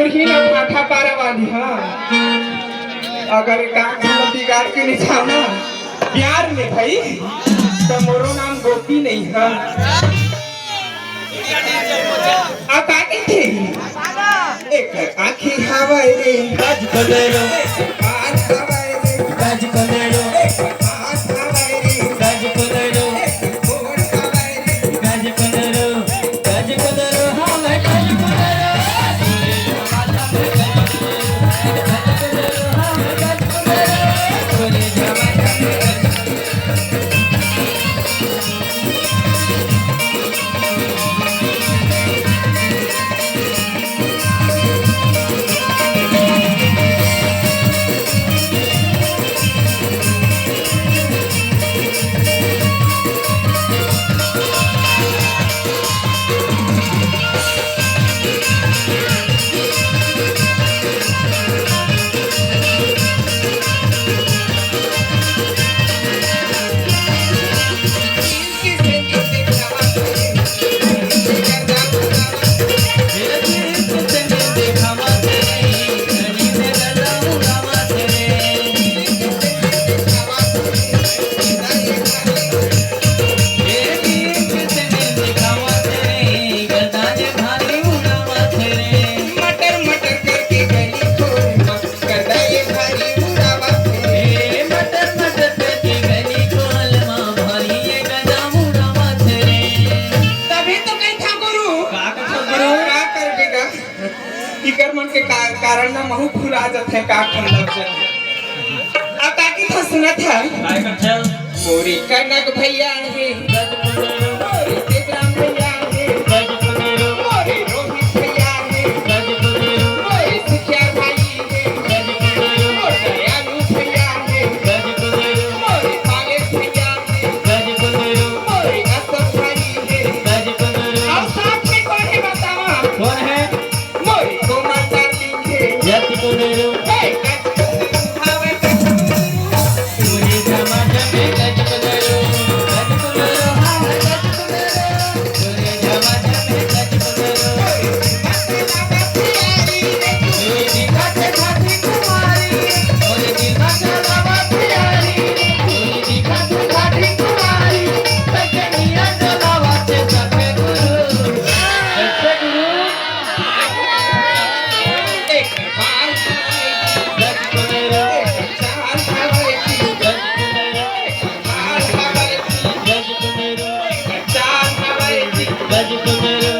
ही ना फाटा पारा वाली हाँ अगर काक बिगाड़ के नहीं था ना प्यार में भाई तो मोरो नाम गोपी नहीं है आप आके थे एक आँखी हवाई रे गज कलेरो आँख हवाई रे गज कलेरो आँख हवाई रे गज कलेरो गोड़ हवाई रे गज कलेरो हवाई गज कलेरो कारण ना महू फुला जाते का खंडर से आता की था सुना था काय करछल मोरी कनक भैया है मोरी देवराम भैया है मोरी रोहित भैया है मोरी सुखिया भाई है मोरी दयालु भैया है मोरी काले भैया है मोरी अशोक भाई है अब साथ में कौन है बतावा कौन है मोरी कोमल Jati Kundru, hey, Hawa Kundru, Suri Jama Jame Gachch Kundru, Hawa Gachch Kundru, Suri Jama Jame Gachch Kundru, Suri Dikhat Khati Kumari, Suri Dikhat Lavati, Suri Dikhat Khati Kumari, Sakaniya Lavati Sakhe Guru, Sakhe Guru. Gachch Kundru